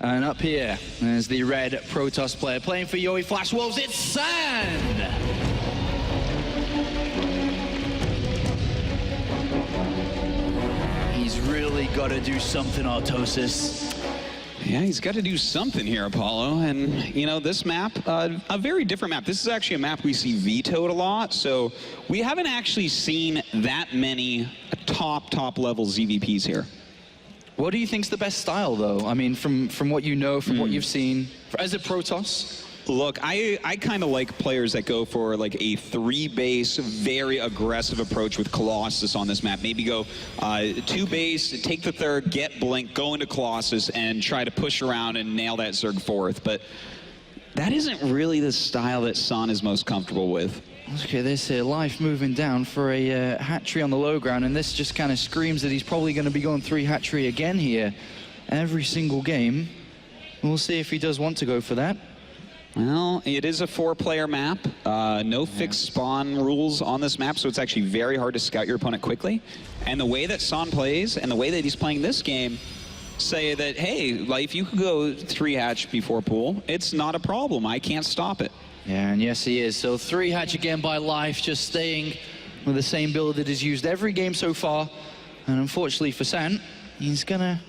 And up here, there's the red Protoss player playing for Ro8 Flash Wolves. It's Sand! He's really got to do something, Artosis. Yeah, he's got to do something here, Apollo. And, you know, this map, a very different map. This is actually a map we see vetoed a lot, so we haven't actually seen that many top level ZVPs here. What do you think's the best style, though? I mean, from what you know, from what you've seen, as a Protoss? Look, I kind of like players that go for like a 3-base, very aggressive approach with Colossus on this map. Maybe go 2-base, take the third, get Blink, go into Colossus, and try to push around and nail that Zerg fourth. But that isn't really the style that Son is most comfortable with. Okay, this here, Life moving down for a hatchery on the low ground, and this just kind of screams that he's probably going to be going 3 hatchery again here every single game. We'll see if he does want to go for that. Well, it is a 4-player map. No fixed spawn rules on this map, so it's actually very hard to scout your opponent quickly. And the way that Son plays, and the way that he's playing this game, say that, hey, Life, you could go 3 hatch before pool. It's not a problem. I can't stop it. Yeah, and yes, he is. So 3 hatch again by Life, just staying with the same build that is used every game so far. And unfortunately for Sant, he's going to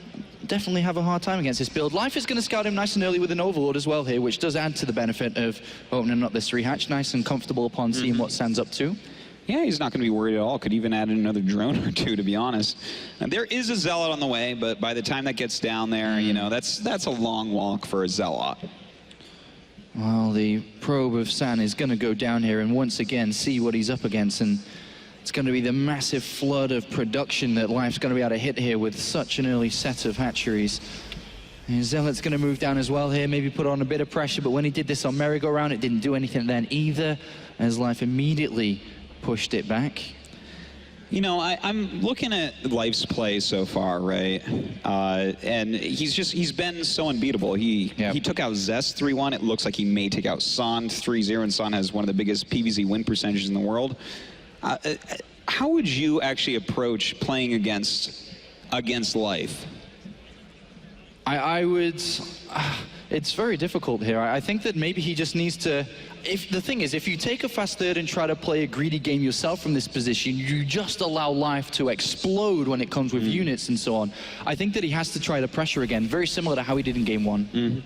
definitely have a hard time against this build. Life is going to scout him nice and early with an Overlord as well here, which does add to the benefit of opening up this 3 hatch. Nice and comfortable upon seeing what Sand's up to. Yeah, he's not going to be worried at all. Could even add in another drone or 2, to be honest. And there is a Zealot on the way, but by the time that gets down there, you know, that's a long walk for a Zealot. Well, the probe of San is going to go down here and once again see what he's up against, and it's going to be the massive flood of production that Life's going to be able to hit here with such an early set of hatcheries. And Zealot's going to move down as well here, maybe put on a bit of pressure, but when he did this on merry-go-round, it didn't do anything then either, as Life immediately pushed it back. You know, I'm looking at Life's play so far, right? And he's been so unbeatable. He took out Zest 3-1. It looks like he may take out Son 3-0, and Son has one of the biggest PvZ win percentages in the world. How would you actually approach playing against Life? I would... it's very difficult here. I think that maybe he just needs to... the thing is, if you take a fast third and try to play a greedy game yourself from this position, you just allow Life to explode when it comes with units and so on. I think that he has to try the pressure again, very similar to how he did in game 1.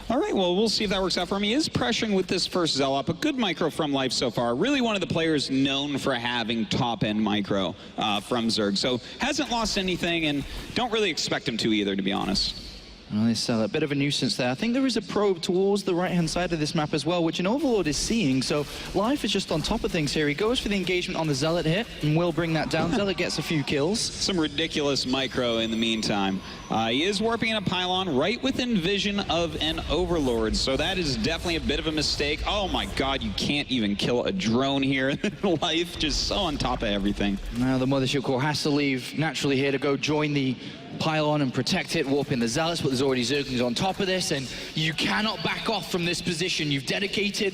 All right, well, we'll see if that works out for him. He is pressuring with this first Zealot, but good micro from Life so far. Really one of the players known for having top-end micro from Zerg. So hasn't lost anything, and don't really expect him to either, to be honest. Well, it's a bit of a nuisance there. I think there is a probe towards the right-hand side of this map as well, which an Overlord is seeing, so Life is just on top of things here. He goes for the engagement on the Zealot hit, and will bring that down. Zealot gets a few kills. Some ridiculous micro in the meantime. He is warping in a pylon right within vision of an Overlord, so that is definitely a bit of a mistake. Oh my god, you can't even kill a drone here. Life just so on top of everything. Now the Mothership Core has to leave naturally here to go join the pylon and protect it, warp in the Zealots, but there's already Zerglings on top of this, and you cannot back off from this position. You've dedicated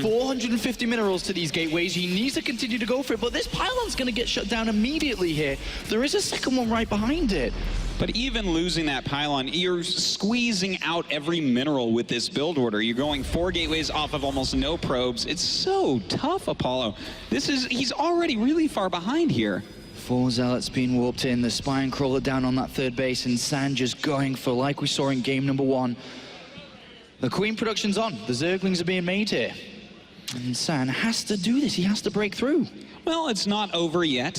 450 minerals to these gateways. He needs to continue to go for it, but this pylon's going to get shut down immediately here. There is a second one right behind it. But even losing that pylon, you're squeezing out every mineral with this build order. You're going 4 gateways off of almost no probes. It's so tough, Apollo. He's already really far behind here. 4 Zealots being warped in, the Spine Crawler down on that 3rd base, and Sand just going for, like we saw in game number 1. The Queen production's on. The Zerglings are being made here. And Sand has to do this. He has to break through. Well, it's not over yet.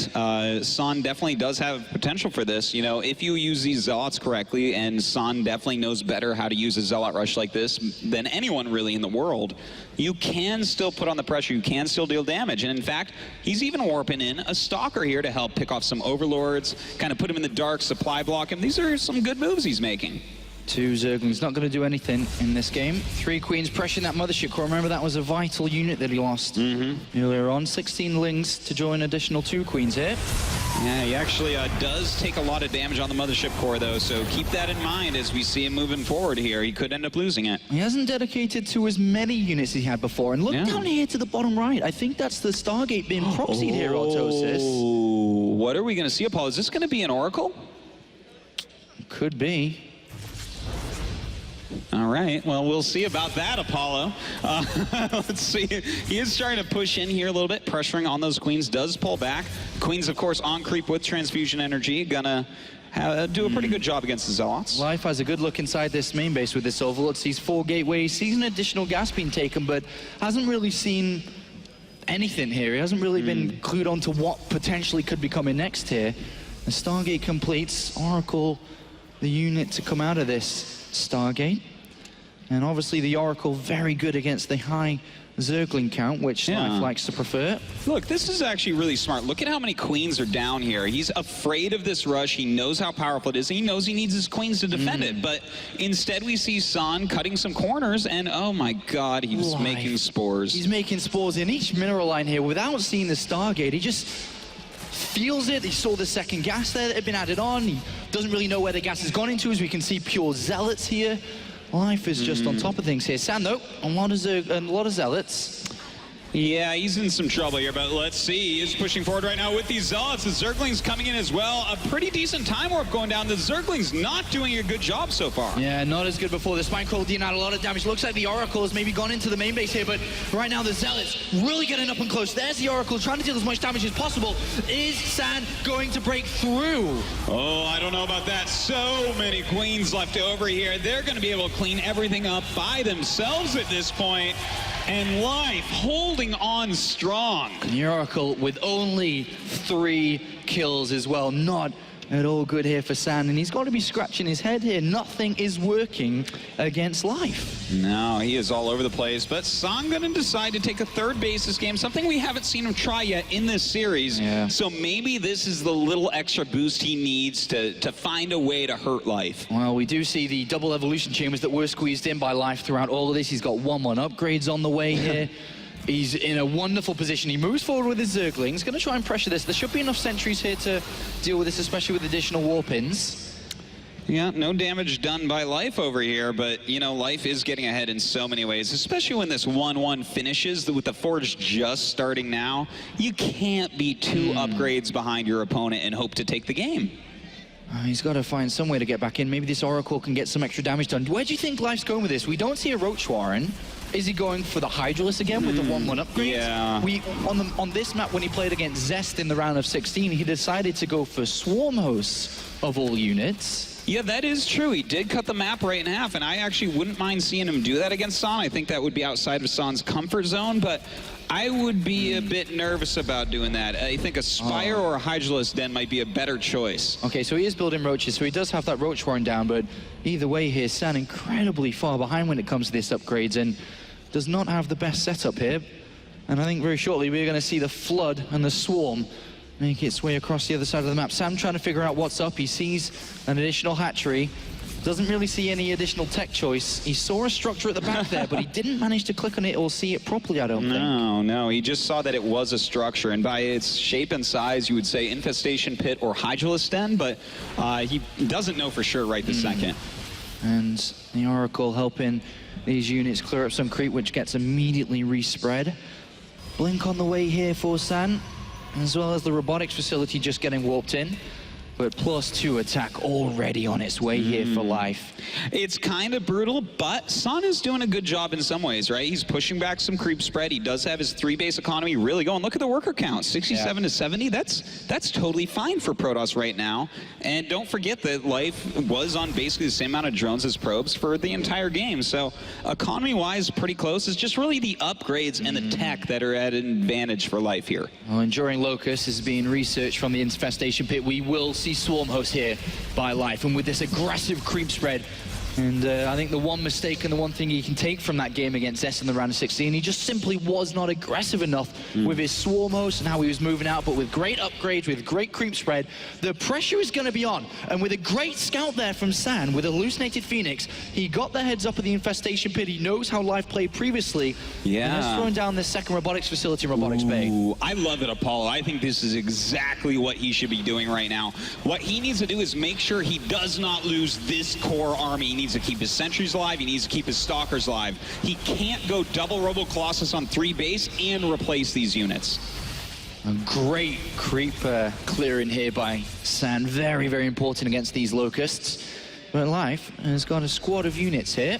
Son definitely does have potential for this. You know, if you use these Zealots correctly, and Son definitely knows better how to use a Zealot rush like this than anyone really in the world, you can still put on the pressure, you can still deal damage. And in fact, he's even warping in a Stalker here to help pick off some Overlords, kind of put him in the dark, supply block him. These are some good moves he's making. 2 Zerglings, not going to do anything in this game. 3 Queens pressuring that Mothership Core. Remember, that was a vital unit that he lost earlier on. 16 Lings to join additional 2 Queens here. Yeah, he actually does take a lot of damage on the Mothership Core, though, so keep that in mind as we see him moving forward here. He could end up losing it. He hasn't dedicated to as many units as he had before. And look down here to the bottom right. I think that's the Stargate being proxied here, Artosis. What are we going to see, Apollo? Is this going to be an Oracle? Could be. All right, well, we'll see about that, Apollo. Let's see. He is trying to push in here a little bit, pressuring on those queens, does pull back. Queens, of course, on creep with transfusion energy, gonna do a pretty good job against the Zealots. Life has a good look inside this main base with this Overlord. Sees 4 gateways, sees an additional gas being taken, but hasn't really seen anything here. He hasn't really been clued on to what potentially could be coming next here. The Stargate completes. Oracle, the unit to come out of this Stargate. And obviously the Oracle very good against the high Zergling count, which Life likes to prefer. Look, this is actually really smart. Look at how many queens are down here. He's afraid of this rush. He knows how powerful it is. He knows he needs his queens to defend it. But instead we see San cutting some corners, and oh my god, he's making spores. He's making spores in each mineral line here without seeing the Stargate. He just feels it. He saw the second gas there that had been added on. He doesn't really know where the gas has gone into, as we can see pure Zealots here. Life is just on top of things here. San, though, a lot of Zealots. Yeah, he's in some trouble here, but let's see. He is pushing forward right now with these Zealots. The Zerglings coming in as well. A pretty decent time warp going down. The Zerglings not doing a good job so far. Yeah, not as good before. The Spine Crawl dealing out a lot of damage. Looks like the Oracle has maybe gone into the main base here, but right now the Zealots really getting up and close. There's the Oracle trying to deal as much damage as possible. Is San going to break through? Oh, I don't know about that. So many queens left over here. They're going to be able to clean everything up by themselves at this point. And Life holding on strong. The Oracle with only 3 kills as well. Not at all good here for San, and he's got to be scratching his head here. Nothing is working against Life. No, he is all over the place, but San gonna decide to take a third base this game, something we haven't seen him try yet in this series. Yeah. So maybe this is the little extra boost he needs to find a way to hurt Life. Well, we do see the double evolution chambers that were squeezed in by Life throughout all of this. He's got 1-1 upgrades on the way here. He's in a wonderful position. He moves forward with his Zerglings. Going to try and pressure this. There should be enough sentries here to deal with this, especially with additional warp-ins. Yeah, no damage done by Life over here, but, you know, Life is getting ahead in so many ways, especially when this 1-1 finishes with the Forge just starting now. You can't be 2 upgrades behind your opponent and hope to take the game. He's got to find some way to get back in. Maybe this Oracle can get some extra damage done. Where do you think Life's going with this? We don't see a Ro8 Warren. Is he going for the Hydralisk again with the 1-1 upgrade? Yeah. On this map, when he played against Zest in the round of 16, he decided to go for Swarm Hosts of all units. Yeah, that is true. He did cut the map right in half, and I actually wouldn't mind seeing him do that against San. I think that would be outside of San's comfort zone, but I would be a bit nervous about doing that. I think a Spire or a Hydralisk Den might be a better choice. Okay, so he is building Roaches, so he does have that Ro8 Warren down, but either way here, San incredibly far behind when it comes to this upgrades, and does not have the best setup here. And I think very shortly we're going to see the Flood and the Swarm make its way across the other side of the map. Sam trying to figure out what's up. He sees an additional hatchery. Doesn't really see any additional tech choice. He saw a structure at the back there, but he didn't manage to click on it or see it properly, I don't think. No, he just saw that it was a structure, and by its shape and size, you would say Infestation Pit or Hydralisk Den, but he doesn't know for sure right this second. And the Oracle helping these units clear up some creep, which gets immediately respread. Blink on the way here for San, as well as the robotics facility just getting warped in. But +2 attack already on its way here for Life. It's kind of brutal, but San is doing a good job in some ways, right? He's pushing back some creep spread. He does have his 3-base economy really going. Look at the worker count, 67 to 70. That's totally fine for Protoss right now. And don't forget that Life was on basically the same amount of drones as probes for the entire game. So economy-wise, pretty close. It's just really the upgrades and the tech that are at an advantage for Life here. Well, Enduring Locust is being researched from the Infestation Pit. We will see Swarm Host here by Life, and with this aggressive creep spread. And I think the one mistake and the one thing he can take from that game against S in the round of 16, he just simply was not aggressive enough with his Swarm Host and how he was moving out. But with great upgrades, with great creep spread, the pressure is going to be on. And with a great scout there from San, with a hallucinated Phoenix, he got the heads up of the Infestation Pit. He knows how Life played previously. Yeah. And has thrown down this second robotics facility in Robotics Bay. I love it, Apollo. I think this is exactly what he should be doing right now. What he needs to do is make sure he does not lose this core army. He needs to keep his sentries alive. He needs to keep his stalkers alive. He can't go double Robo Colossus on 3 base and replace these units. A great creep clearing here by San. Very, very important against these Locusts. But Life has got a squad of units here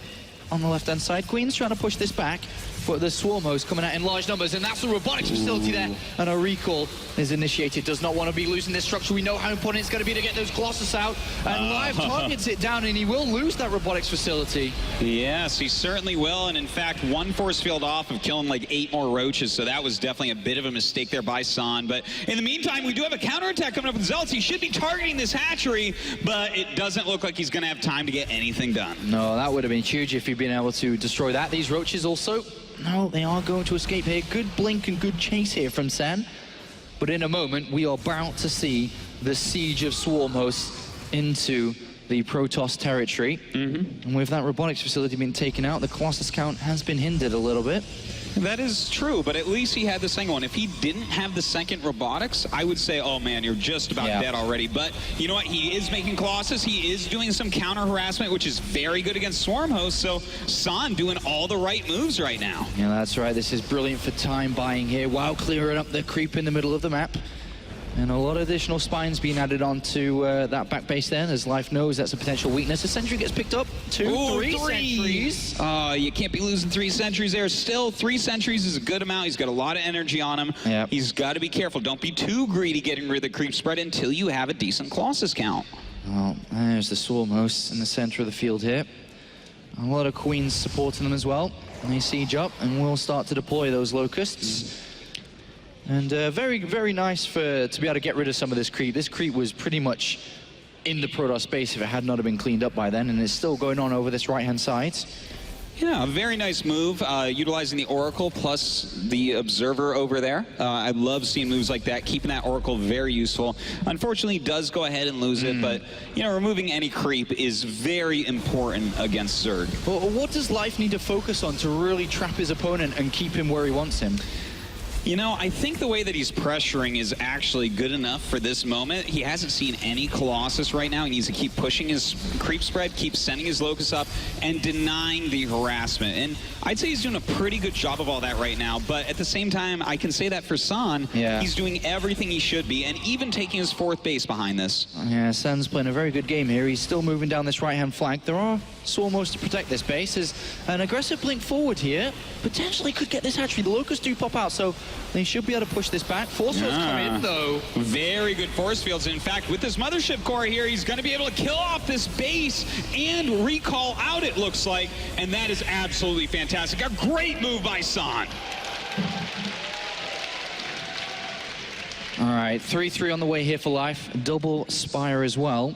on the left-hand side. Queen's trying to push this back, but the Swarm host coming out in large numbers, and that's the robotics facility there. And a recall is initiated. Does not want to be losing this structure. We know how important it's going to be to get those Colossus out. And Live targets it down, and he will lose that robotics facility. Yes, he certainly will. And in fact, one force field off of killing like 8 more roaches, so that was definitely a bit of a mistake there by San. But in the meantime, we do have a counterattack coming up with Zealots. He should be targeting this hatchery, but it doesn't look like he's going to have time to get anything done. No, that would have been huge if he'd been able to destroy that. These roaches also, no, they are going to escape here. Good blink and good chase here from San. But in a moment, we are about to see the siege of Swarm hosts into the Protoss territory. And with that robotics facility being taken out, the Colossus count has been hindered a little bit. That is true, but at least he had the second one. If he didn't have the second robotics, I would say, oh man, you're just about dead already. But you know what? He is making Colossus. He is doing some counter harassment, which is very good against Swarm hosts. So San doing all the right moves right now. Yeah, that's right. This is brilliant for time buying here while clearing up the creep in the middle of the map. And a lot of additional spines being added onto that back base there, as Life knows that's a potential weakness. A sentry gets picked up. Three sentries. You can't be losing 3 sentries there. Still, 3 sentries is a good amount. He's got a lot of energy on him. Yep. He's got to be careful. Don't be too greedy getting rid of the creep spread until you have a decent Colossus count. Well, there's the Swarm hosts in the center of the field here. A lot of Queens supporting them as well. And they siege up and will start to deploy those locusts. And very, very nice to be able to get rid of some of this creep. This creep was pretty much in the Protoss space if it had not have been cleaned up by then, and it's still going on over this right-hand side. Yeah, a very nice move, utilizing the Oracle plus the Observer over there. I love seeing moves like that, keeping that Oracle very useful. Unfortunately, he does go ahead and lose it, but, you know, removing any creep is very important against Zerg. Well, what does Life need to focus on to really trap his opponent and keep him where he wants him? You know, I think the way that he's pressuring is actually good enough for this moment. He hasn't seen any Colossus right now. He needs to keep pushing his creep spread, keep sending his Locust up, and denying the harassment. And I'd say he's doing a pretty good job of all that right now. But at the same time, I can say that for San, he's doing everything he should be, and even taking his 4th base behind this. Yeah, San's playing a very good game here. He's still moving down this right-hand flank. There are Swarm hosts to protect this base. There's an aggressive blink forward here. Potentially could get this hatchery. The Locusts do pop out, so they should be able to push this back. Force fields come in, though. Very good force fields. In fact, with this mothership core here, he's going to be able to kill off this base and recall out, it looks like. And that is absolutely fantastic. A great move by San. All right, 3-3 on the way here for Life. Double Spire as well.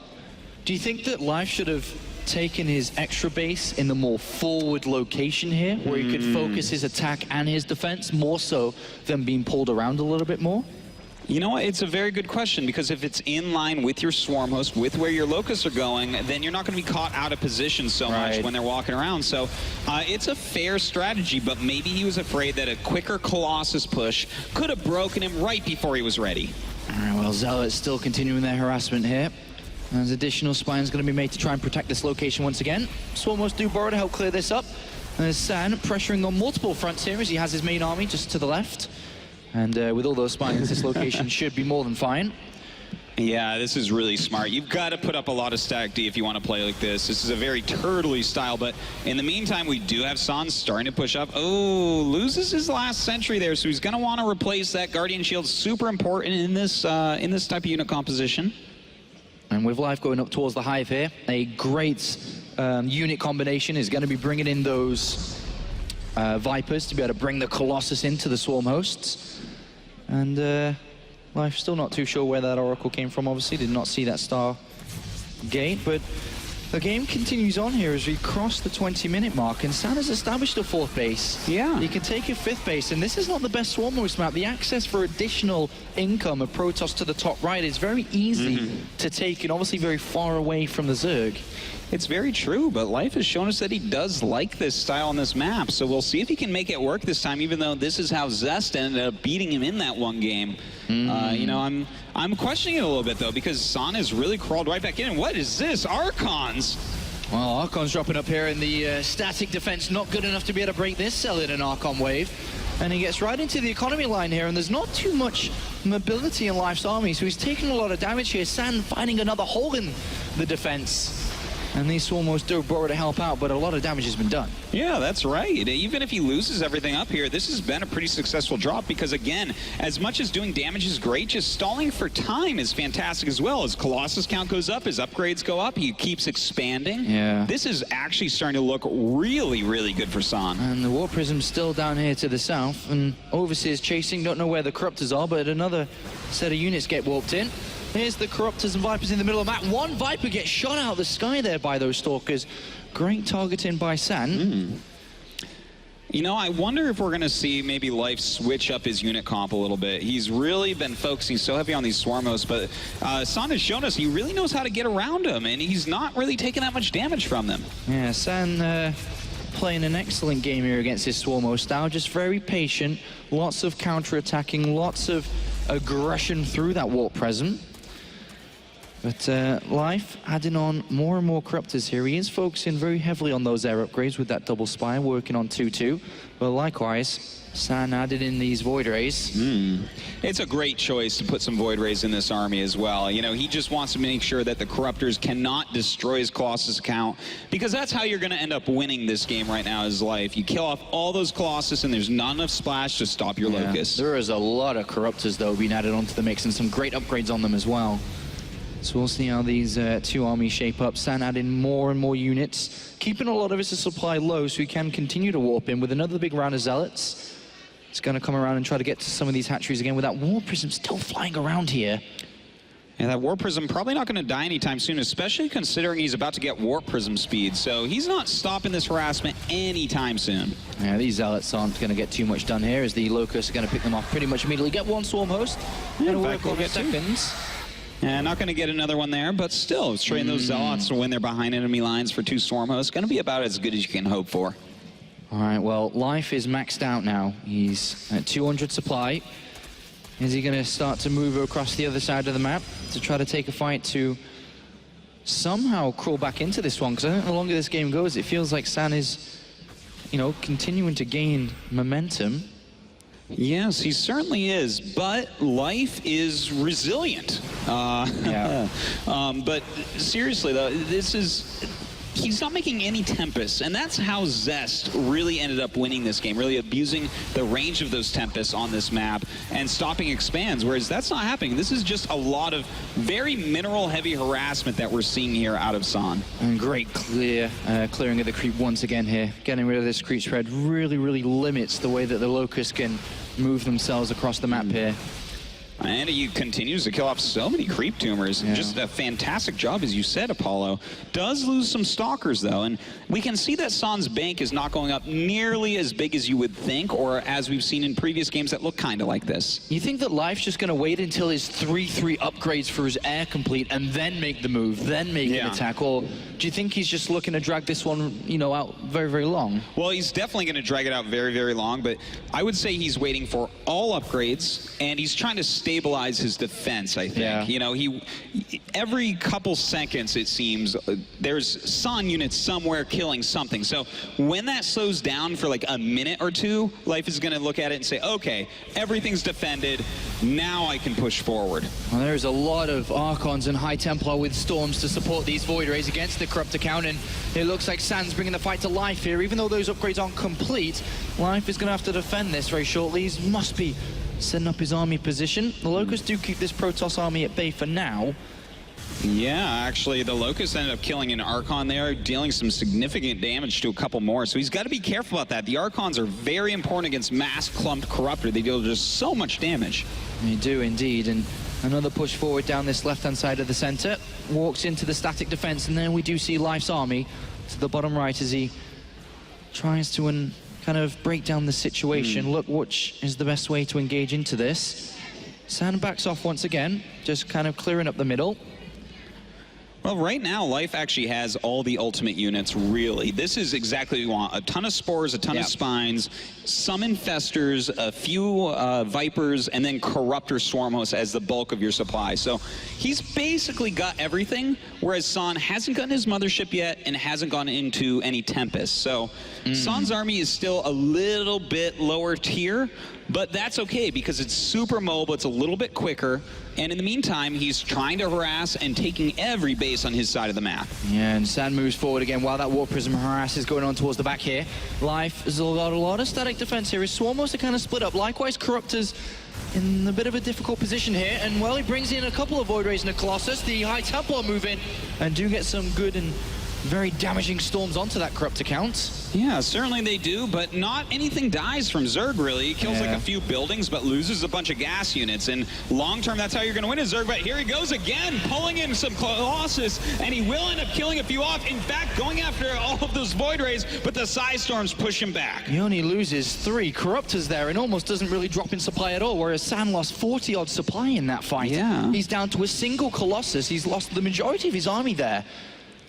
Do you think that Life should have taken his extra base in the more forward location here, where he could focus his attack and his defense more so than being pulled around a little bit more? You know what? It's a very good question, because if it's in line with your Swarm host, with where your Locusts are going, then you're not going to be caught out of position so much when they're walking around. So it's a fair strategy, but maybe he was afraid that a quicker Colossus push could have broken him right before he was ready. All right, well, Zealots still continuing their harassment here. There's additional spines going to be made to try and protect this location once again. Swarm hosts do borrow to help clear this up. There's San pressuring on multiple fronts here as he has his main army just to the left. And with all those spines, this location should be more than fine. Yeah, this is really smart. You've got to put up a lot of stack D if you want to play like this. This is a very turtley style, but in the meantime, we do have San starting to push up. Oh, loses his last sentry there, so he's going to want to replace that Guardian Shield. Super important in this type of unit composition. And with Life going up towards the Hive here, a great unit combination is going to be bringing in those Vipers to be able to bring the Colossus into the Swarm hosts. And Life still not too sure where that Oracle came from, obviously. Did not see that Star Gate, but the game continues on here as we cross the 20-minute mark, and San has established a 4th base. Yeah. He can take a 5th base, and this is not the best Swarm host map. The access for additional income of Protoss to the top right is very easy to take, and obviously very far away from the Zerg. It's very true, but Life has shown us that he does like this style on this map, so we'll see if he can make it work this time, even though this is how Zest ended up beating him in that one game. You know, I'm questioning it a little bit, though, because San has really crawled right back in. And what is this? Archons! Well, Archon's dropping up here in the static defense, not good enough to be able to break this cell in an Archon wave. And he gets right into the economy line here, and there's not too much mobility in Life's army, so he's taking a lot of damage here. San finding another hole in the defense. And these Swarmos do borrow to help out, but a lot of damage has been done. Yeah, that's right. Even if he loses everything up here, this has been a pretty successful drop because, again, as much as doing damage is great, just stalling for time is fantastic as well. As Colossus count goes up, his upgrades go up, he keeps expanding. Yeah. This is actually starting to look really, really good for San. And the War Prism's still down here to the south, and Overseer's chasing, don't know where the Corruptors are, but another set of units get warped in. Here's the Corruptors and Vipers in the middle of the map. One Viper gets shot out of the sky there by those Stalkers. Great targeting by San. You know, I wonder if we're going to see maybe Life switch up his unit comp a little bit. He's really been focusing so heavy on these Swarmos, but San has shown us he really knows how to get around them, and he's not really taking that much damage from them. Yeah, San playing an excellent game here against his Swarmo style. Just very patient, lots of counter-attacking, lots of aggression through that Warp Prism. But Life adding on more and more Corruptors here. He is focusing very heavily on those air upgrades with that double spire, working on 2-2. But likewise, San added in these Void Rays. It's a great choice to put some Void Rays in this army as well. You know, he just wants to make sure that the Corruptors cannot destroy his Colossus account, because that's how you're going to end up winning this game right now is Life. You kill off all those Colossus and there's not enough splash to stop your Locust. There is a lot of Corruptors, though, being added onto the mix, and some great upgrades on them as well. So we'll see how these two armies shape up. San adding more and more units, keeping a lot of his supply low so he can continue to warp in with another big round of Zealots. He's going to come around and try to get to some of these hatcheries again with that War Prism still flying around here. And that Warp Prism probably not going to die anytime soon, especially considering he's about to get Warp Prism speed. So he's not stopping this harassment anytime soon. Yeah, these Zealots aren't going to get too much done here, as the Locusts are going to pick them off pretty much immediately. Get one Swarm Host. Going to work on seconds. And not going to get another one there, but still, train those Zealots when they're behind enemy lines for 2 Swarm Hosts. Going to be about as good as you can hope for. All right, well, Life is maxed out now. He's at 200 supply. Is he going to start to move across the other side of the map to try to take a fight to somehow crawl back into this one? Because I think the longer this game goes, it feels like San is, you know, continuing to gain momentum. Yes, he certainly is, but Life is resilient. But seriously, though, he's not making any Tempests, and that's how Zest really ended up winning this game, really abusing the range of those Tempests on this map and stopping expands, whereas that's not happening. This is just a lot of very mineral-heavy harassment that we're seeing here out of San. And great clearing of the creep once again here. Getting rid of this creep spread really, really limits the way that the Locusts can move themselves across the map here. And he continues to kill off so many creep tumors. Yeah. Just a fantastic job, as you said, Apollo. Does lose some stalkers, though, and we can see that San's bank is not going up nearly as big as you would think, or as we've seen in previous games that look kind of like this. You think that Life's just going to wait until his 3-3 upgrades for his air complete and then make the move, then make an attack? Or do you think he's just looking to drag this one, you know, out very, very long? Well, he's definitely going to drag it out very, very long, but I would say he's waiting for all upgrades, and he's trying to stabilize his defense, I think. Yeah. You know, every couple seconds, it seems, there's San units somewhere killing something. So when that slows down for like a minute or two, Life is going to look at it and say, okay, everything's defended, now I can push forward. Well, there's a lot of Archons and High Templar with Storms to support these Void Rays against the Corrupt account, and it looks like San's bringing the fight to Life here. Even though those upgrades aren't complete, Life is going to have to defend this very shortly. He must be setting up his army position. The Locusts do keep this Protoss army at bay for now. Yeah, actually, the Locusts ended up killing an Archon there, dealing some significant damage to a couple more. So he's got to be careful about that. The Archons are very important against mass clumped Corruptor. They deal just so much damage. They do indeed. And another push forward down this left-hand side of the center. Walks into the static defense, and then we do see Life's army to the bottom right as he tries to kind of break down the situation. Look which is the best way to engage into this. San backs off once again, just kind of clearing up the middle. Well, right now, Life actually has all the ultimate units, really. This is exactly what we want. A ton of Spores, a ton of Spines, some Infestors, a few Vipers, and then Corruptor Swarmos as the bulk of your supply. So he's basically got everything, whereas San hasn't gotten his Mothership yet and hasn't gone into any Tempests. So San's army is still a little bit lower tier, but that's okay because it's super mobile, it's a little bit quicker. And in the meantime, he's trying to harass and taking every base on his side of the map. Yeah, and San moves forward again while that Warp Prism harass is going on towards the back here. Life has got a lot of static defense here. His Swarm wants to kind of split up. Likewise, Corruptor's in a bit of a difficult position here. And, well, he brings in a couple of Void Rays and a Colossus. The High Templar move in and do get some good and very damaging storms onto that Corruptor count. Yeah, certainly they do, but not anything dies from Zerg, really. He kills like a few buildings, but loses a bunch of gas units. And long term, that's how you're going to win a Zerg. But here he goes again, pulling in some Colossus, and he will end up killing a few off. In fact, going after all of those Void Rays, but the Psy Storms push him back. He only loses 3 Corruptors there and almost doesn't really drop in supply at all, whereas San lost 40-odd supply in that fight. Yeah. He's down to a single Colossus. He's lost the majority of his army there.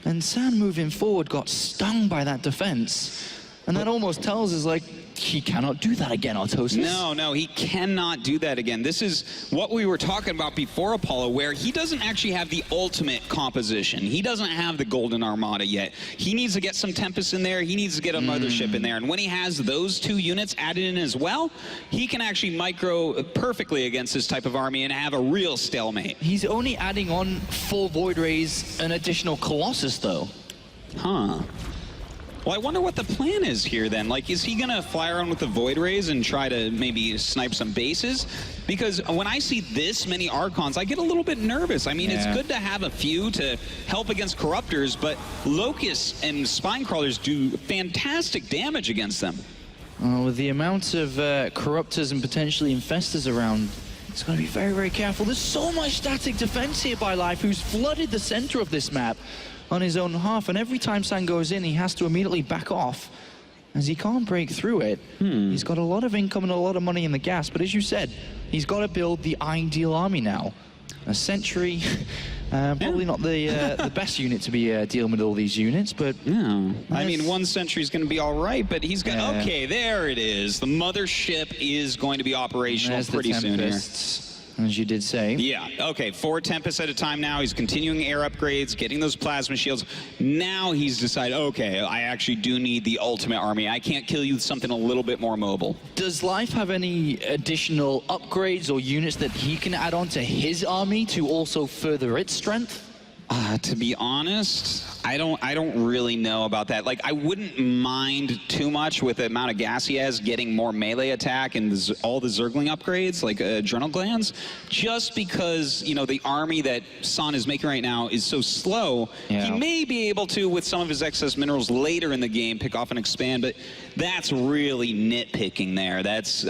And San moving forward got stung by that defense. And that almost tells us, like, he cannot do that again, Artosis. No, he cannot do that again. This is what we were talking about before, Apollo, where he doesn't actually have the ultimate composition. He doesn't have the Golden Armada yet. He needs to get some Tempest in there. He needs to get a Mothership in there. And when he has those 2 units added in as well, he can actually micro perfectly against this type of army and have a real stalemate. He's only adding on 4 Void Rays, an additional Colossus, though. Huh. Well, I wonder what the plan is here then. Like, is he gonna fly around with the Void Rays and try to maybe snipe some bases? Because when I see this many Archons, I get a little bit nervous. I mean, it's good to have a few to help against Corruptors, but Locusts and Spinecrawlers do fantastic damage against them. With the amount of Corruptors and potentially Infestors around, it's going to be very, very careful. There's so much static defense here by Life, who's flooded the center of this map on his own half, and every time San goes in, he has to immediately back off, as he can't break through it. He's got a lot of income and a lot of money in the gas, but as you said, he's got to build the ideal army now. A Sentry, probably not the best unit to be dealing with all these units, but... I mean, 1 Sentry's going to be all right, but he's got... Okay, there it is. The Mothership is going to be operational pretty soon here. As you did say. Yeah, okay, 4 Tempests at a time now. He's continuing air upgrades, getting those plasma shields. Now he's decided, okay, I actually do need the ultimate army. I can't kill you with something a little bit more mobile. Does Life have any additional upgrades or units that he can add on to his army to also further its strength? To be honest, I don't really know about that. Like, I wouldn't mind too much with the amount of gas he has getting more melee attack and all the Zergling upgrades, like adrenal glands, just because, you know, the army that San is making right now is so slow. He may be able to, with some of his excess minerals later in the game, pick off and expand, but that's really nitpicking there.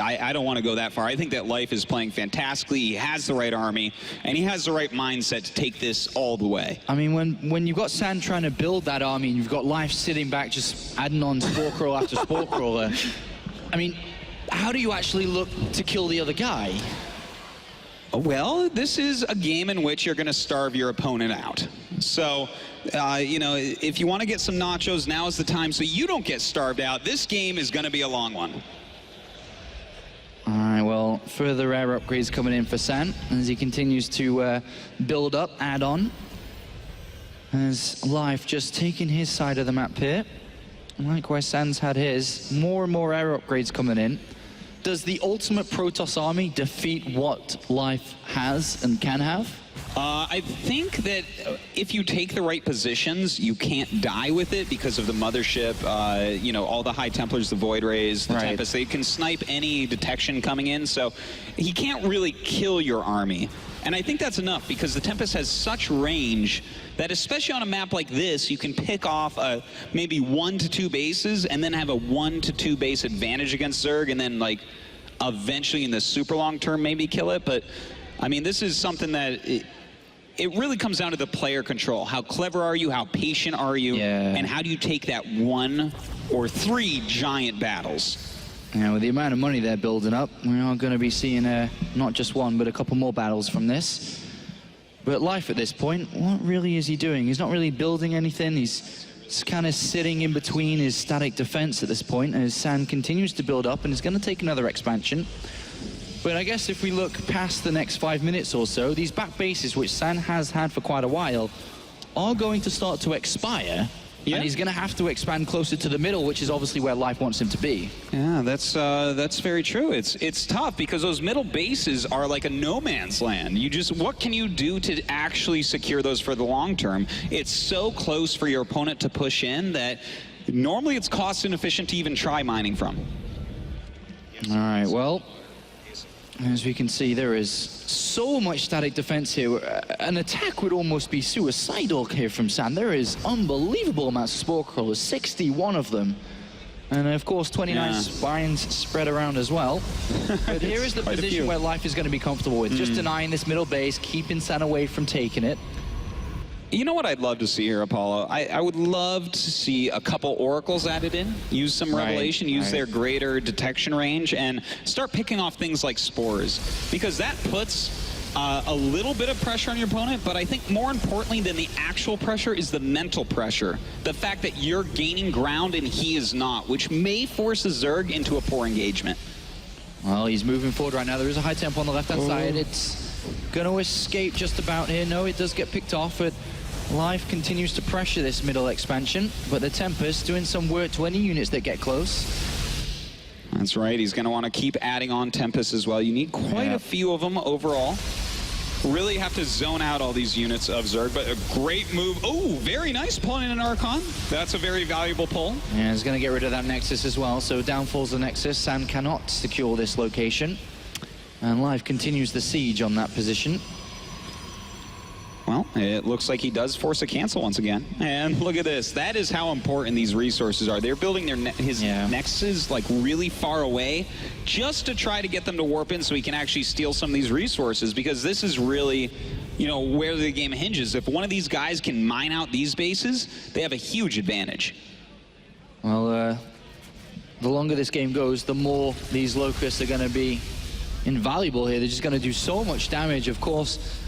I don't want to go that far. I think that Life is playing fantastically. He has the right army, and he has the right mindset to take this all the way. I mean, when you've got San trying to build that army and you've got Life sitting back just adding on Spore Crawl after Spore Crawler, I mean, how do you actually look to kill the other guy? Well, this is a game in which you're going to starve your opponent out. So, you know, if you want to get some nachos, now is the time so you don't get starved out. This game is going to be a long one. All right, well, further air upgrades coming in for San as he continues to build up, add on. As Life just taking his side of the map here. Likewise, San's had his. More and more air upgrades coming in. Does the ultimate Protoss army defeat what Life has and can have? I think that if you take the right positions, you can't die with it because of the Mothership, you know, all the High Templars, the Void Rays, the Tempest, they can snipe any detection coming in, so he can't really kill your army. And I think that's enough because the Tempest has such range that especially on a map like this, you can pick off maybe 1 to 2 bases and then have a 1 to 2 base advantage against Zerg, and then like eventually in the super long term maybe kill it. But I mean, this is something that it really comes down to the player control. How clever are you? How patient are you? And how do you take that 1 or 3 giant battles? Yeah, with the amount of money they're building up, we are going to be seeing not just 1, but a couple more battles from this. But Life at this point, what really is he doing? He's not really building anything. He's kind of sitting in between his static defense at this point as San continues to build up and is going to take another expansion. But I guess if we look past the next 5 minutes or so, these back bases, which San has had for quite a while, are going to start to expire. Yeah. And he's going to have to expand closer to the middle, which is obviously where Life wants him to be. Yeah, that's very true. It's tough because those middle bases are like a no man's land. What can you do to actually secure those for the long term? It's so close for your opponent to push in that normally it's cost inefficient to even try mining from. All right, well, as we can see, there is so much static defense here. An attack would almost be suicidal here from San. There is unbelievable amounts of spore crawlers, 61 of them. And of course, 29 spines spread around as well. But here is the position where Life is going to be comfortable with. Just denying this middle base, keeping San away from taking it. You know what I'd love to see here, Apollo? I would love to see a couple oracles added in, use some revelation, use their greater detection range, and start picking off things like spores. Because that puts a little bit of pressure on your opponent, but I think more importantly than the actual pressure is the mental pressure. The fact that you're gaining ground and he is not, which may force a Zerg into a poor engagement. Well, he's moving forward right now. There is a high tempo on the left-hand side. It's going to escape just about here. No, it does get picked off, but Life continues to pressure this middle expansion, but the Tempest doing some work to any units that get close. That's right. He's going to want to keep adding on Tempest as well. You need quite a few of them overall. Really have to zone out all these units of Zerg, but a great move. Oh, very nice pulling in an Archon. That's a very valuable pull. Yeah, he's going to get rid of that Nexus as well, so down falls the Nexus. San cannot secure this location, and Life continues the siege on that position. Well, it looks like he does force a cancel once again. And look at this. That is how important these resources are. They're building his nexuses like really far away just to try to get them to warp in so he can actually steal some of these resources, because this is really, you know, where the game hinges. If one of these guys can mine out these bases, they have a huge advantage. Well, the longer this game goes, the more these Locusts are going to be invaluable here. They're just going to do so much damage. Of course,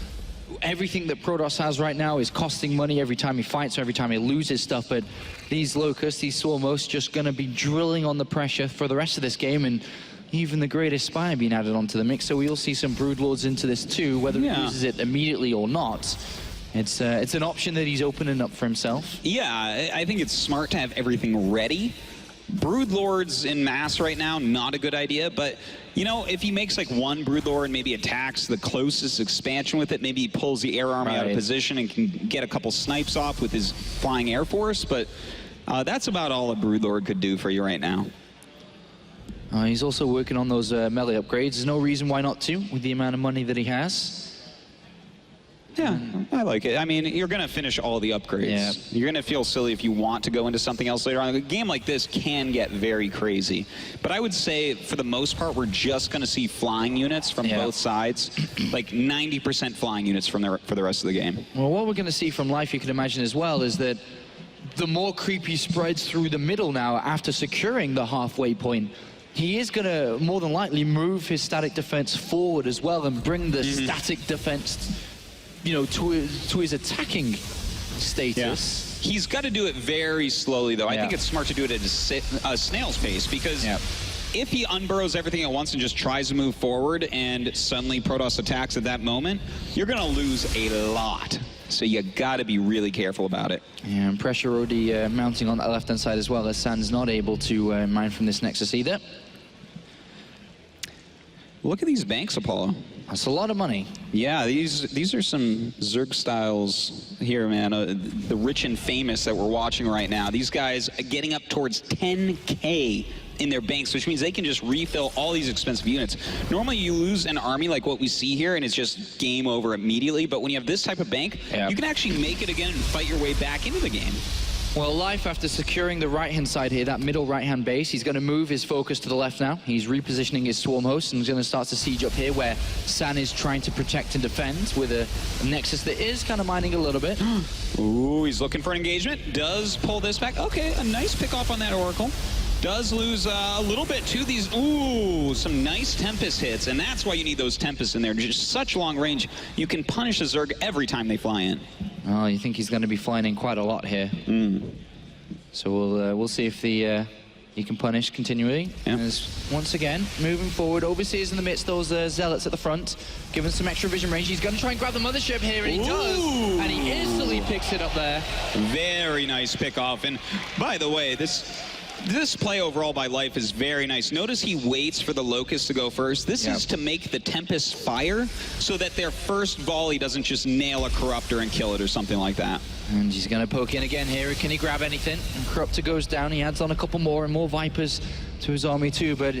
everything that Protoss has right now is costing money every time he fights or every time he loses stuff, but these Locusts, these Swarmos, just going to be drilling on the pressure for the rest of this game, and even the greatest spy being added onto the mix, so we'll see some Broodlords into this too, whether he uses it immediately or not. It's an option that he's opening up for himself. Yeah, I think it's smart to have everything ready. Broodlords in mass right now, not a good idea, but you know, if he makes like one Broodlord and maybe attacks the closest expansion with it, maybe he pulls the air army out of position and can get a couple snipes off with his flying air force, but that's about all a Broodlord could do for you right now. He's also working on those melee upgrades. There's no reason why not to, with the amount of money that he has. Yeah, I like it. I mean, you're going to finish all the upgrades. Yeah. You're going to feel silly if you want to go into something else later on. A game like this can get very crazy. But I would say, for the most part, we're just going to see flying units from both sides. Like 90% flying units for the rest of the game. Well, what we're going to see from Life, you can imagine as well, is that the more creep he spreads through the middle now after securing the halfway point, he is going to more than likely move his static defense forward as well and bring the static defense, you know, to his attacking status. Yeah. He's got to do it very slowly, though. I think it's smart to do it at a snail's pace, because if he unburrows everything at once and just tries to move forward and suddenly Protoss attacks at that moment, you're going to lose a lot. So you got to be really careful about it. Yeah, and pressure already mounting on that left-hand side as well, as San's not able to mine from this Nexus either. Look at these banks, Apollo. That's a lot of money. Yeah, these are some Zerg styles here, man. The rich and famous that we're watching right now. These guys are getting up towards 10K in their banks, which means they can just refill all these expensive units. Normally you lose an army like what we see here and it's just game over immediately, but when you have this type of bank, you can actually make it again and fight your way back into the game. Well, Life, after securing the right-hand side here, that middle right-hand base, he's going to move his focus to the left now. He's repositioning his swarm host and he's going to start to siege up here where San is trying to protect and defend with a Nexus that is kind of mining a little bit. Ooh, he's looking for an engagement. Does pull this back. Okay, a nice pick off on that Oracle. Does lose a little bit to these. Ooh, some nice Tempest hits, and that's why you need those Tempests in there. Just such long range. You can punish a Zerg every time they fly in. Oh, you think he's going to be flying in quite a lot here. So we'll see if he can punish continually. As once again, moving forward, Overseer's in the midst, those Zealots at the front, given some extra vision range. He's going to try and grab the mothership here, and he does. And he instantly picks it up there. Very nice pickoff. And by the way, this play overall by Life is very nice. Notice he waits for the Locust to go first. This is to make the Tempest fire so that their first volley doesn't just nail a Corruptor and kill it or something like that. And he's going to poke in again here. Can he grab anything? And Corruptor goes down. He adds on a couple more and more Vipers to his army too. But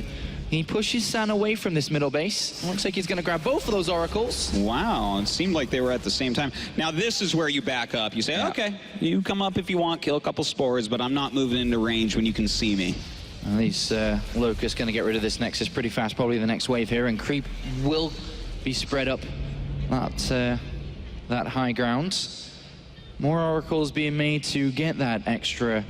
he pushes San away from this middle base. Looks like he's going to grab both of those Oracles. Wow, it seemed like they were at the same time. Now this is where you back up. You say, okay, you come up if you want, kill a couple spores, but I'm not moving into range when you can see me. At least Locust's going to get rid of this Nexus pretty fast, probably the next wave here, and Creep will be spread up that high ground. More Oracles being made to get that extra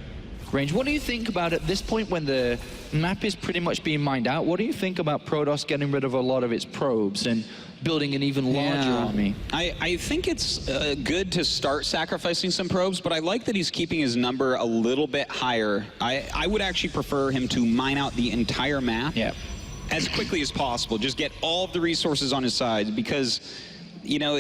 range. What do you think about at this point when the map is pretty much being mined out? What do you think about Protoss getting rid of a lot of its probes and building an even larger army? I think it's good to start sacrificing some probes, but I like that he's keeping his number a little bit higher. I would actually prefer him to mine out the entire map as quickly as possible. Just get all of the resources on his side, because, you know,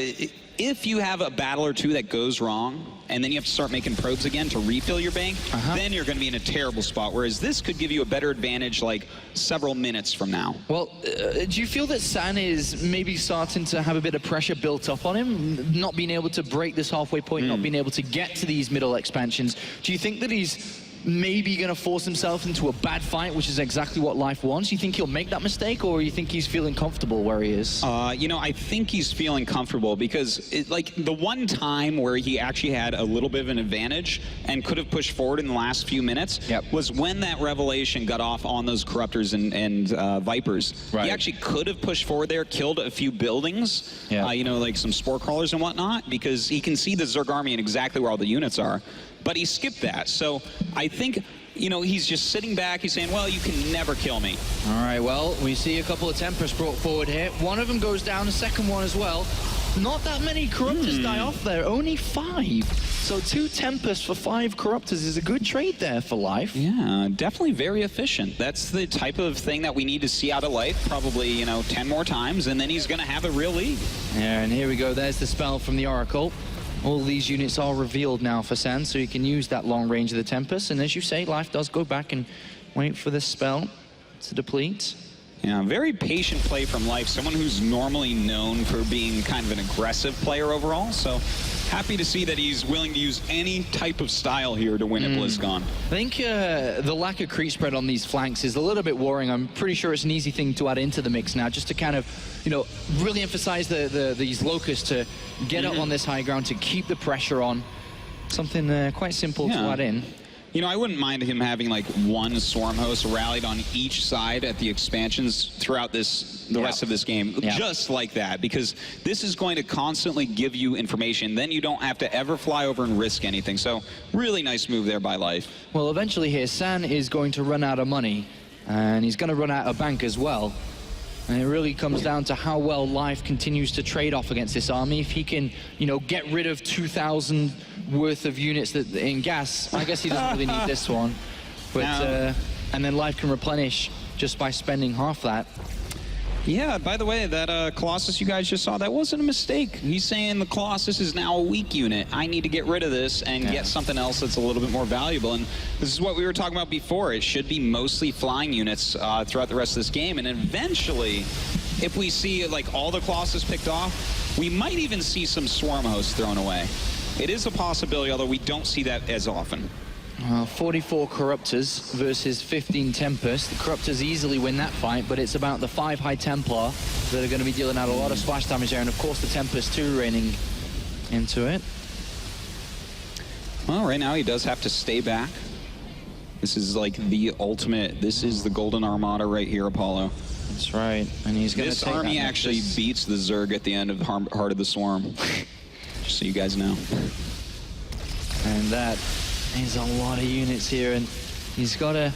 if you have a battle or two that goes wrong, and then you have to start making probes again to refill your bank, then you're going to be in a terrible spot. Whereas this could give you a better advantage like several minutes from now. Well, do you feel that San is maybe starting to have a bit of pressure built up on him, not being able to break this halfway point, not being able to get to these middle expansions? Do you think that he's maybe going to force himself into a bad fight, which is exactly what Life wants? You think he'll make that mistake, or you think he's feeling comfortable where he is? You know, I think he's feeling comfortable because like the one time where he actually had a little bit of an advantage and could have pushed forward in the last few minutes was when that Revelation got off on those Corruptors and Vipers. He actually could have pushed forward there, killed a few buildings, you know, like some Spore Crawlers and whatnot, because he can see the Zerg army and exactly where all the units are. But he skipped that. So I think, you know, he's just sitting back. He's saying, well, you can never kill me. All right, well, we see a couple of Tempests brought forward here. One of them goes down, the second one as well. Not that many Corruptors die off there, only 5. So 2 Tempests for 5 Corruptors is a good trade there for Life. Yeah, definitely very efficient. That's the type of thing that we need to see out of Life, probably, you know, 10 more times, and then he's going to have a real lead. Yeah, and here we go. There's the spell from the Oracle. All these units are revealed now for San, so you can use that long range of the Tempest. And as you say, Life does go back and wait for this spell to deplete. Yeah, very patient play from Life. Someone who's normally known for being kind of an aggressive player overall. So happy to see that he's willing to use any type of style here to win at BlizzCon. I think the lack of creep spread on these flanks is a little bit worrying. I'm pretty sure it's an easy thing to add into the mix now, just to kind of, you know, really emphasize these Locusts to get up on this high ground, to keep the pressure on. Something quite simple to add in. You know, I wouldn't mind him having like one Swarm host rallied on each side at the expansions throughout the rest of this game, just like that, because this is going to constantly give you information. Then you don't have to ever fly over and risk anything. So really nice move there by Life. Well, eventually here, San is going to run out of money, and he's going to run out of bank as well. And it really comes down to how well Life continues to trade off against this army. If he can, you know, get rid of 2,000 worth of units in gas, I guess he doesn't really need this one. But and then Life can replenish just by spending half that. Yeah, by the way, that Colossus you guys just saw, that wasn't a mistake. He's saying the Colossus is now a weak unit. I need to get rid of this and get something else that's a little bit more valuable. And this is what we were talking about before. It should be mostly flying units throughout the rest of this game. And eventually, if we see like all the Colossus picked off, we might even see some Swarm hosts thrown away. It is a possibility, although we don't see that as often. 44 Corruptors versus 15 Tempests. The Corruptors easily win that fight, but it's about the 5 High Templar that are going to be dealing out a lot of splash damage there, and of course the Tempest too raining into it. Well, right now he does have to stay back. This is like the ultimate, this is the Golden Armada right here, Apollo. That's right, and he's going to take that. This army actually beats the Zerg at the end of Heart of the Swarm, just so you guys know. And that is a lot of units here, and he's got a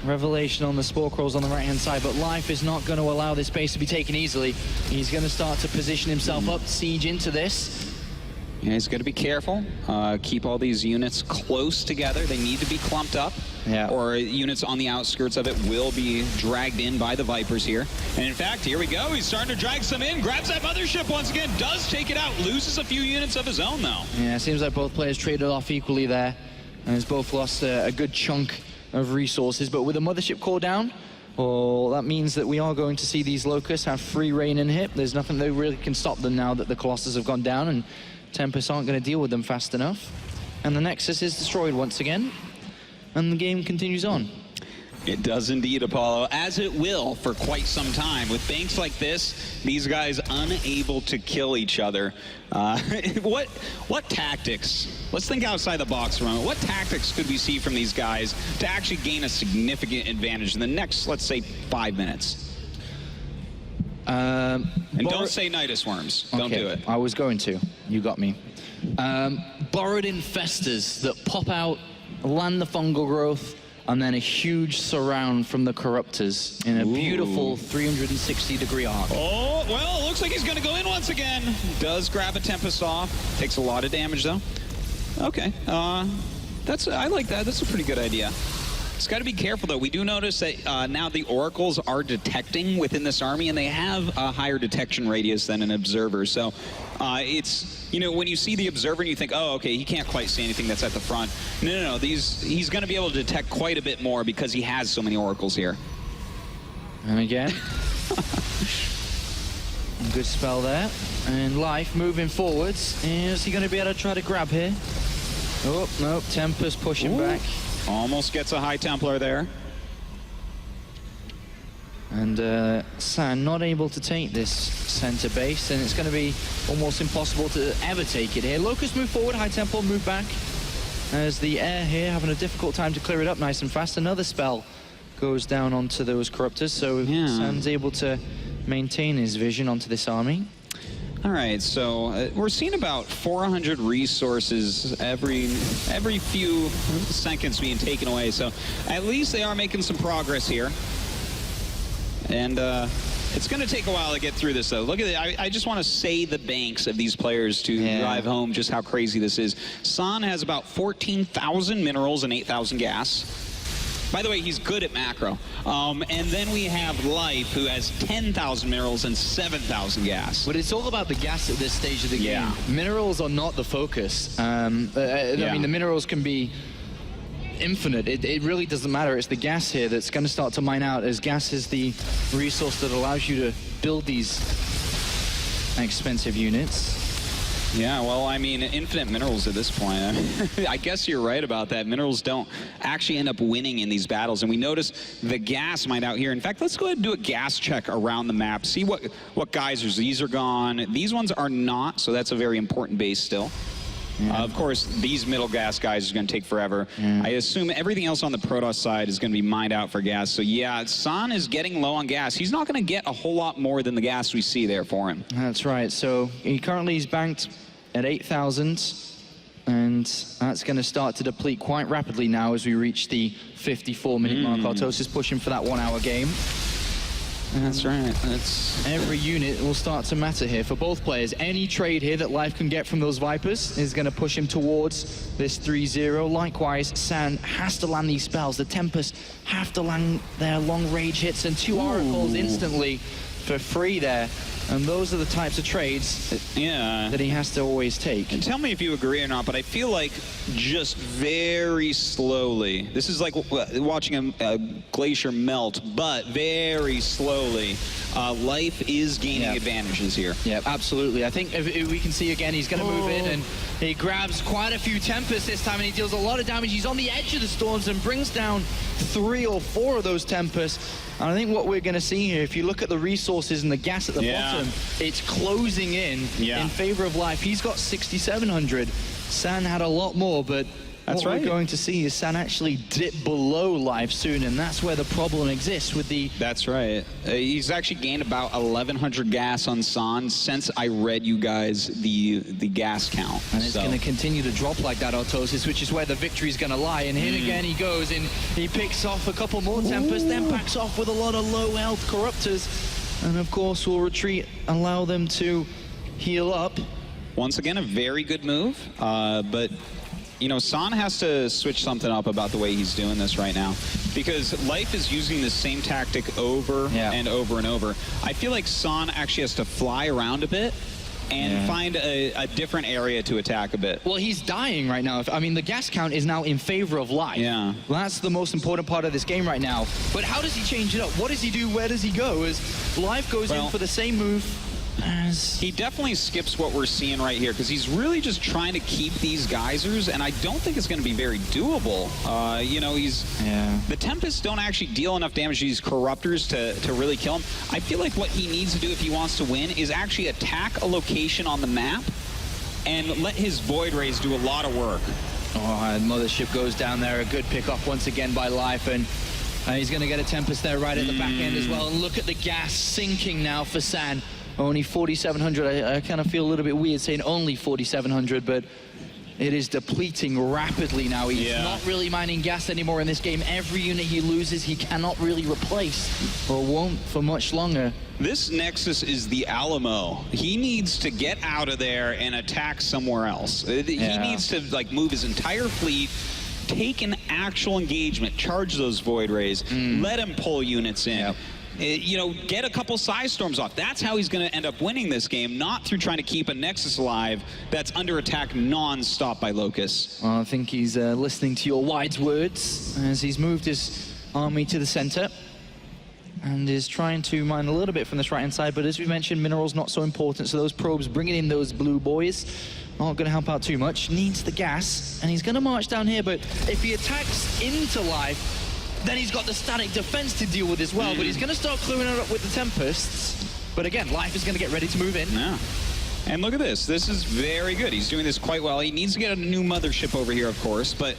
Revelation on the Spore Crawls on the right-hand side, but Life is not going to allow this base to be taken easily. He's going to start to position himself up, siege into this. Yeah, he's got to be careful. Keep all these units close together. They need to be clumped up. Yeah. Or units on the outskirts of it will be dragged in by the Vipers here. And in fact, here we go. He's starting to drag some in. Grabs that mothership once again. Does take it out. Loses a few units of his own, though. Yeah, it seems like both players traded off equally there. And has both lost a good chunk of resources. But with the mothership core down, well, that means that we are going to see these Locusts have free reign in hip. There's nothing that really can stop them now that the Colossus have gone down, and Tempest aren't going to deal with them fast enough. And the Nexus is destroyed once again, and the game continues on. It does indeed, Apollo, as it will for quite some time. With banks like this, these guys unable to kill each other. What tactics? Let's think outside the box for a moment. What tactics could we see from these guys to actually gain a significant advantage in the next, let's say, 5 minutes? And don't say Nidus Worms. Don't do it. I was going to. You got me. Borrowed infestors that pop out, land the fungal growth, and then a huge surround from the Corruptors in a beautiful 360-degree arc. Oh, well, looks like he's going to go in once again. Does grab a Tempest off. Takes a lot of damage, though. Okay. I like that. That's a pretty good idea. It's got to be careful, though. We do notice that now the Oracles are detecting within this army, and they have a higher detection radius than an Observer. So it's, you know, when you see the Observer and you think, oh, okay, he can't quite see anything that's at the front. No. He's going to be able to detect quite a bit more because he has so many Oracles here. And again. Good spell there. And Life moving forwards. Is he going to be able to try to grab here? Oh, no. Tempest pushing back. Almost gets a High Templar there. And San not able to take this center base, and it's going to be almost impossible to ever take it here. Locust move forward, High Templar move back. As the air here having a difficult time to clear it up nice and fast. Another spell goes down onto those Corruptors, so San's able to maintain his vision onto this army. All right, so we're seeing about 400 resources every few seconds being taken away. So at least they are making some progress here. And it's going to take a while to get through this, though. Look at it. I just want to say the banks of these players to drive home just how crazy this is. San has about 14,000 minerals and 8,000 gas. By the way, he's good at macro. And then we have Life, who has 10,000 minerals and 7,000 gas. But it's all about the gas at this stage of the game. Minerals are not the focus. I mean, the minerals can be infinite. It really doesn't matter. It's the gas here that's going to start to mine out, as gas is the resource that allows you to build these expensive units. Yeah, well, I mean, infinite minerals at this point. I guess you're right about that. Minerals don't actually end up winning in these battles, and we notice the gas mine out here. In fact, let's go ahead and do a gas check around the map. See what geysers. These are gone. These ones are not, so that's a very important base still. Of course, these middle gas guys are going to take forever. I assume everything else on the Protoss side is going to be mined out for gas. So yeah, San is getting low on gas. He's not going to get a whole lot more than the gas we see there for him. That's right. So he currently is banked at 8,000, and that's going to start to deplete quite rapidly now as we reach the 54-minute mark. Artos is pushing for that 1-hour game. That's right. Every unit will start to matter here for both players. Any trade here that Life can get from those Vipers is going to push him towards this 3-0. Likewise, San has to land these spells. The Tempest have to land their long-range hits, and 2 Oracles instantly for free there. And those are the types of trades that he has to always take. And tell me if you agree or not, but I feel like just very slowly, this is like watching a glacier melt, but very slowly, Life is gaining advantages here. Yeah, absolutely. I think if we can see again, he's going to move in, and he grabs quite a few Tempests this time, and he deals a lot of damage. He's on the edge of the storms and brings down 3 or 4 of those Tempests. And I think what we're going to see here, if you look at the resources and the gas at the bottom, it's closing in favor of Life. He's got 6,700. San had a lot more, but what we're going to see is San actually dip below Life soon, and that's where the problem exists with the... That's right. He's actually gained about 1,100 gas on San since I read you guys the gas count. And it's going to continue to drop like that, Autosis, which is where the victory's going to lie. And here again he goes, and he picks off a couple more Tempests, then backs off with a lot of low health Corruptors. And of course will retreat, allow them to heal up. Once again, a very good move, but you know, San has to switch something up about the way he's doing this right now, because Life is using the same tactic over and over and over. I feel like San actually has to fly around a bit and find a different area to attack a bit. Well, he's dying right now. I mean, the gas count is now in favor of Life. Yeah. That's the most important part of this game right now. But how does he change it up? What does he do? Where does he go? As Life goes in for the same move as... He definitely skips what we're seeing right here, because he's really just trying to keep these geysers, and I don't think it's going to be very doable. You know, the Tempests don't actually deal enough damage to these Corruptors to really kill him. I feel like what he needs to do if he wants to win is actually attack a location on the map and let his Void Rays do a lot of work. Oh, and Mothership goes down there. A good pick-off once again by Life, and he's going to get a Tempest there right at the back end as well. And look at the gas sinking now for San. Only 4,700. I kind of feel a little bit weird saying only 4,700, but it is depleting rapidly now. He's not really mining gas anymore in this game. Every unit he loses, he cannot really replace, or won't for much longer. This Nexus is the Alamo. He needs to get out of there and attack somewhere else. He needs to like move his entire fleet, take an actual engagement, charge those Void Rays, let him pull units in. You know, get a couple Psy Storms off. That's how he's going to end up winning this game, not through trying to keep a Nexus alive that's under attack non-stop by Locust. Well, I think he's listening to your wise words as he's moved his army to the center and is trying to mine a little bit from this right-hand side, but as we mentioned, minerals not so important, so those probes bringing in those blue boys aren't going to help out too much. Needs the gas, and he's going to march down here, but if he attacks into Life, then he's got the static defense to deal with as well, but he's going to start clearing it up with the Tempests. But again, Life is going to get ready to move in. Yeah. And look at this. This is very good. He's doing this quite well. He needs to get a new mothership over here, of course, but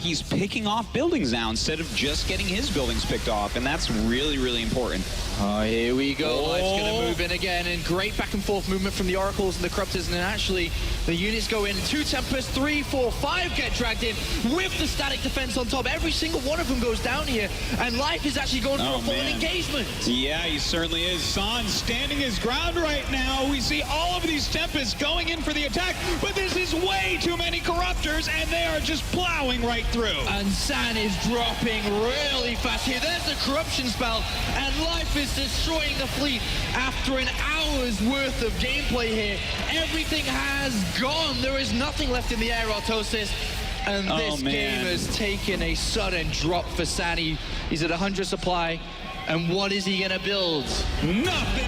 he's picking off buildings now instead of just getting his buildings picked off, and that's really, really important. Oh, here we go. Life's going to move in again, and great back and forth movement from the Oracles and the Corruptors, and then actually the units go in. 2 Tempests, 3, 4, 5 get dragged in with the static defense on top. Every single one of them goes down here, and Life is actually going for a full engagement. Yeah, he certainly is. San standing his ground right now. We see all of these Tempests going in for the attack, but this is way too many Corruptors, and they are just plowing right through. And San is dropping really fast here. There's the corruption spell, and Life is destroying the fleet after an hour's worth of gameplay here. Everything has gone. There is nothing left in the air, Autosis. And this game has taken a sudden drop for San. He's at 100 supply. And what is he going to build? Nothing.